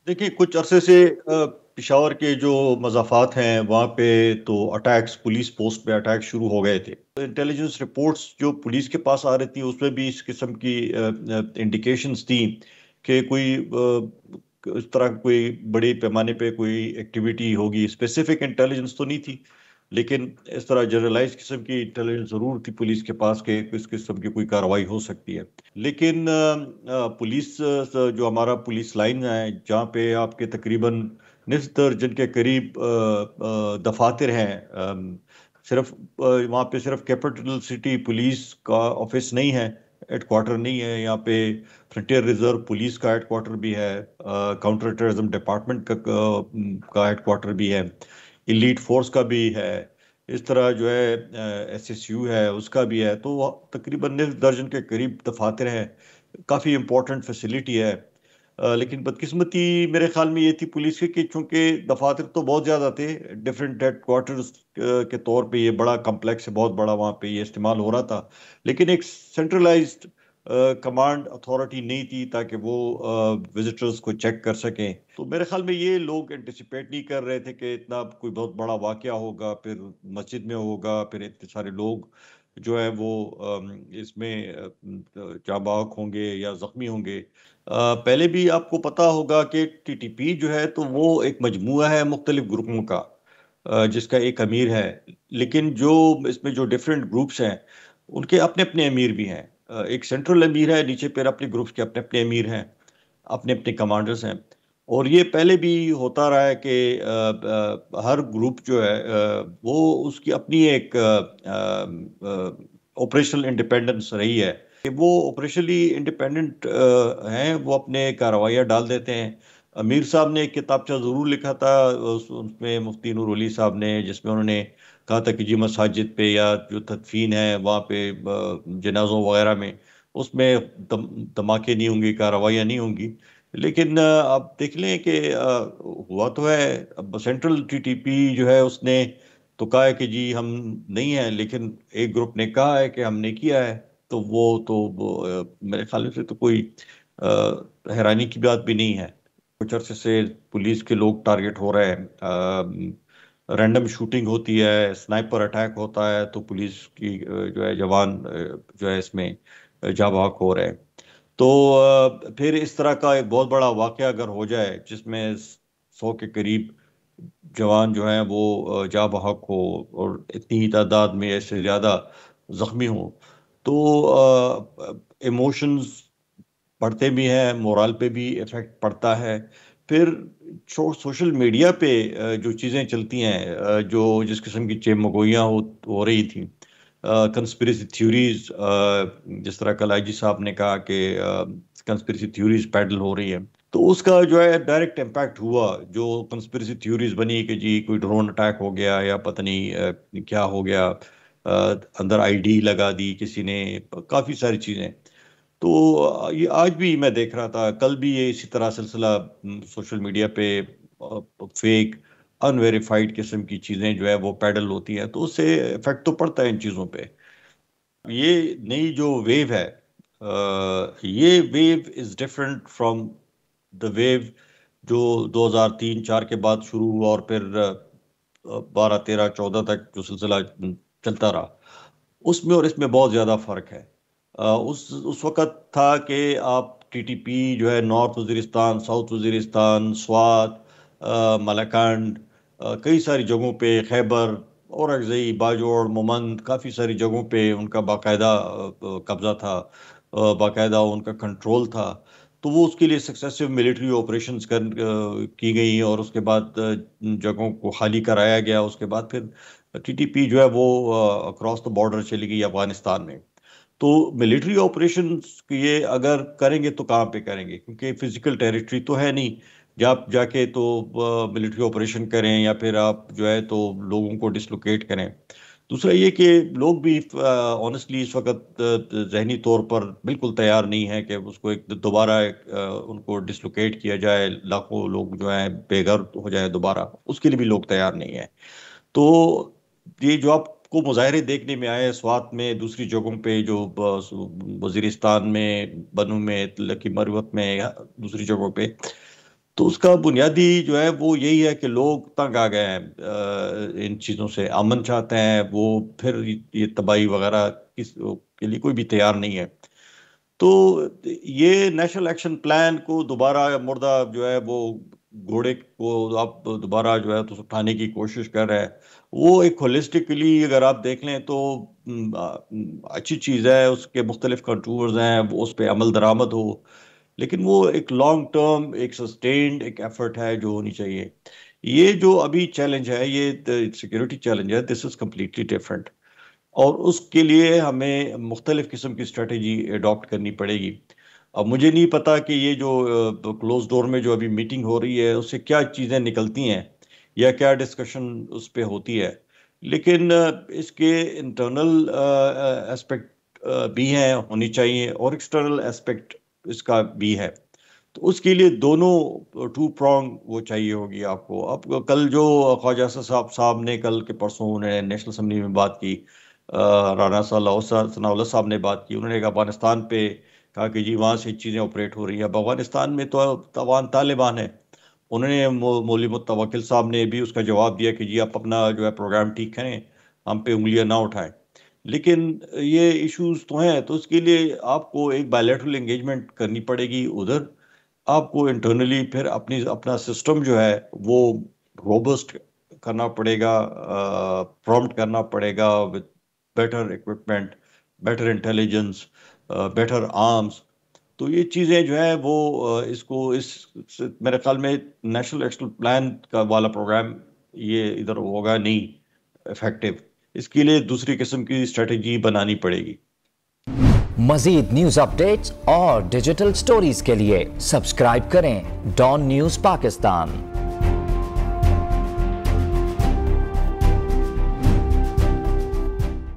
देखिए, कुछ अरसे से पेशावर के जो मज़ाफ़ात हैं वहाँ पे तो अटैक्स, पुलिस पोस्ट पे अटैक शुरू हो गए थे। इंटेलिजेंस रिपोर्ट्स जो पुलिस के पास आ रही थी उसमें भी इस किस्म की इंडिकेशंस थी कि कोई इस तरह कोई बड़े पैमाने पे कोई एक्टिविटी होगी। स्पेसिफिक इंटेलिजेंस तो नहीं थी, लेकिन इस तरह जनरलाइज किस्म की इंटेलिजेंस ज़रूर थी पुलिस के पास कि इस किस्म की कोई कार्रवाई हो सकती है। लेकिन पुलिस जो हमारा पुलिस लाइन है जहाँ पे आपके तकरीबन निस्फ दर्जन के करीब दफातर हैं। सिर्फ वहाँ पे सिर्फ कैपिटल सिटी पुलिस का ऑफिस नहीं है, हेडक्वार्टर नहीं है यहाँ पे। फ्रंटियर रिजर्व पुलिस का हेडक्वार्टर भी है, काउंटर टेररिज्म डिपार्टमेंट का हेडक्वार्टर भी है, इलीट फोर्स का भी है। इस तरह जो है एसएसयू है उसका भी है। तो तकरीबन निस्फ दर्जन के करीब दफातर हैं। काफ़ी इम्पोर्टेंट फैसिलिटी है। लेकिन बदकिस्मती मेरे ख्याल में ये थी पुलिस की कि चूंकि दफातर तो बहुत ज़्यादा थे, डिफरेंट हेड क्वार्टर्स के तौर पे ये बड़ा कम्प्लेक्स है, बहुत बड़ा, वहाँ पे ये इस्तेमाल हो रहा था। लेकिन एक सेंट्रलाइज्ड कमांड अथॉरिटी नहीं थी ताकि वो विजिटर्स को चेक कर सकें। तो मेरे ख्याल में ये लोग एंटिसिपेट नहीं कर रहे थे कि इतना कोई बहुत बड़ा वाकया होगा, फिर मस्जिद में होगा, फिर इतने सारे लोग जो है वो इसमें जाँ बाहक होंगे या जख्मी होंगे। पहले भी आपको पता होगा कि टीटीपी जो है तो वो एक मजमुआ है मुख्तलिफ ग्रुपों का, जिसका एक अमीर है। लेकिन जो इसमें जो डिफरेंट ग्रुप्स हैं उनके अपने अपने अमीर भी हैं। एक सेंट्रल अमीर है, नीचे फिर अपने ग्रुप्स के अपने अपने अमीर हैं, अपने अपने कमांडर्स हैं। और ये पहले भी होता रहा है कि हर ग्रुप जो है वो उसकी अपनी एक ऑपरेशनल इंडिपेंडेंस रही है कि वो ऑपरेशनली इंडिपेंडेंट हैं, वो अपने कार्रवाइयाँ डाल देते हैं। अमीर साहब ने एक किताबचा ज़रूर लिखा था उसमें, मुफ्ती नूर वली साहब ने, जिसमें उन्होंने कहा था कि जी मसाजिद पे या जो तदफीन है वहाँ पे जनाजों वगैरह में उसमें धमाके नहीं होंगी, कार्रवाइयाँ नहीं होंगी। लेकिन आप देख लें कि हुआ तो है। अब सेंट्रल टीटीपी जो है उसने तो कहा है कि जी हम नहीं हैं, लेकिन एक ग्रुप ने कहा है कि हमने किया है। तो वो मेरे ख्याल से तो कोई हैरानी की बात भी नहीं है। कुछ अरसे से पुलिस के लोग टारगेट हो रहे हैं, रैंडम शूटिंग होती है, स्नाइपर अटैक होता है, तो पुलिस की जो है जवान जो है इसमें जाँ बाहक हो रहे हैं। तो फिर इस तरह का एक बहुत बड़ा वाकया अगर हो जाए जिसमें 100 के करीब जवान जो हैं वो जाँ बहक हो और इतनी ही तादाद में ऐसे ज़्यादा जख्मी हो, तो इमोशंस पढ़ते भी हैं, मोरल पे भी इफेक्ट पड़ता है। फिर सोशल मीडिया पे जो चीज़ें चलती हैं, जो जिस किस्म की चेमगोइयाँ हो रही थी, कंस्पिरेसी थ्योरीज, जिस तरह कल आईजी साहब ने कहा कि कंस्पिरेसी थ्योरीज पैडल हो रही है, तो उसका जो है डायरेक्ट इम्पैक्ट हुआ। जो कंस्पिरेसी थ्योरीज बनी कि जी कोई ड्रोन अटैक हो गया या पता नहीं क्या हो गया, अंदर आईडी लगा दी किसी ने, काफ़ी सारी चीज़ें। तो ये आज भी मैं देख रहा था, कल भी ये इसी तरह सिलसिला सोशल मीडिया पे फेक अनवेरिफाइड किस्म की चीज़ें जो है वो पैडल होती हैं, तो उससे इफेक्ट तो पड़ता है इन चीज़ों पे। ये नई जो वेव है, ये wave is different from the wave जो 2003-4 के बाद शुरू हुआ और फिर 12, 13, 14 तक जो सिलसिला चलता रहा, उसमें और इसमें बहुत ज़्यादा फ़र्क है। उस वक़्त था कि आप टीटीपी जो है नॉर्थ वज़ीरिस्तान, साउथ वज़ीरिस्तान, स्वात, मलकंड, कई सारी जगहों पे, खैबर, औरंगज़ई, बाजोड़, मोमंद, काफ़ी सारी जगहों पे उनका बाकायदा कब्ज़ा था, बाकायदा उनका कंट्रोल था। तो वो उसके लिए सक्सेसिव मिलिट्री ऑपरेशंस की गई और उसके बाद जगहों को खाली कराया गया। उसके बाद फिर टीटीपी जो है वो अक्रॉस द बॉर्डर चली गई अफगानिस्तान में। तो मिलिट्री ऑपरेशंस ये अगर करेंगे तो कहाँ पे करेंगे, क्योंकि फिजिकल टेरिटरी तो है नहीं जहाँ आप जाके तो मिलिट्री ऑपरेशन करें या फिर आप जो है तो लोगों को डिसलोकेट करें। दूसरा ये कि लोग भी ऑनेस्टली इस वक्त जहनी तौर पर बिल्कुल तैयार नहीं है कि उसको एक दोबारा उनको डिसलोकेट किया जाए, लाखों लोग जो हैं बेघर हो जाए दोबारा, उसके लिए भी लोग तैयार नहीं है। तो ये जो आपको मुजाहरे देखने में आए स्वात में, दूसरी जगहों पे जो वजीरिस्तान में, बनू में, लकी मरवत में या दूसरी जगहों पे, تو اس کا بنیادی جو ہے وہ یہی ہے کہ لوگ تنگ آ گئے ہیں ان چیزوں سے، امن چاہتے ہیں وہ، پھر یہ تباہی وغیرہ کس کے لیے کوئی بھی تیار نہیں ہے. تو یہ نیشنل ایکشن پلان کو دوبارہ مردہ جو ہے وہ گھوڑے کو آپ دوبارہ جو ہے تو اٹھانے کی کوشش کر رہے ہیں. وہ ایک ہولسٹکلی اگر آپ دیکھ لیں تو اچھی چیز ہے، اس کے مختلف کنٹورز ہیں، وہ اس پہ عمل درآمد ہو، لیکن وہ ایک لانگ ٹرم ایک سسٹینڈ ایک ایفرٹ ہے جو ہونی چاہیے. یہ جو ابھی چیلنج ہے، یہ سیکورٹی چیلنج ہے، دس از کمپلیٹلی ڈفرینٹ، اور اس کے لیے ہمیں مختلف قسم کی اسٹریٹجی اڈاپٹ کرنی پڑے گی. اب مجھے نہیں پتا کہ یہ جو کلوز ڈور میں جو ابھی میٹنگ ہو رہی ہے اس سے کیا چیزیں نکلتی ہیں یا کیا ڈسکشن اس پہ ہوتی ہے، لیکن اس کے انٹرنل اسپیکٹ بھی ہیں، ہونی چاہیے، اور ایکسٹرنل اسپیکٹ اس کا بھی ہے. تو اس کے لیے دونوں ٹو پرونگ وہ چاہیے ہوگی آپ کو. اب کل جو خواجہ اسد صاحب نے کل کے پرسوں انہوں نے نیشنل اسمبلی میں بات کی، رانا ثناء اللہ صاحب نے بات کی، انہوں نے افغانستان پہ کہا کہ جی وہاں سے چیزیں آپریٹ ہو رہی ہیں. اب افغانستان میں تو توان طالبان ہے. انہوں نے مولوی متوکل صاحب نے بھی اس کا جواب دیا کہ جی آپ اپنا جو ہے پروگرام ٹھیک کریں، ہم پہ انگلیاں نہ اٹھائیں. لیکن یہ ایشوز تو ہیں، تو اس کے لیے آپ کو ایک بائیلیٹرل انگیجمنٹ کرنی پڑے گی ادھر. آپ کو انٹرنلی پھر اپنا سسٹم جو ہے وہ روبسٹ کرنا پڑے گا، پرومپٹ کرنا پڑے گا with better equipment, better intelligence, better arms. تو یہ چیزیں جو ہیں وہ اس کو میرے خیال میں نیشنل ایکشن پلان کا والا پروگرام یہ ادھر ہوگا نہیں افیکٹو. اس کے لیے دوسری قسم کی اسٹریٹجی بنانی پڑے گی. مزید نیوز اپڈیٹس اور ڈیجیٹل سٹوریز کے لیے سبسکرائب کریں ڈان نیوز پاکستان.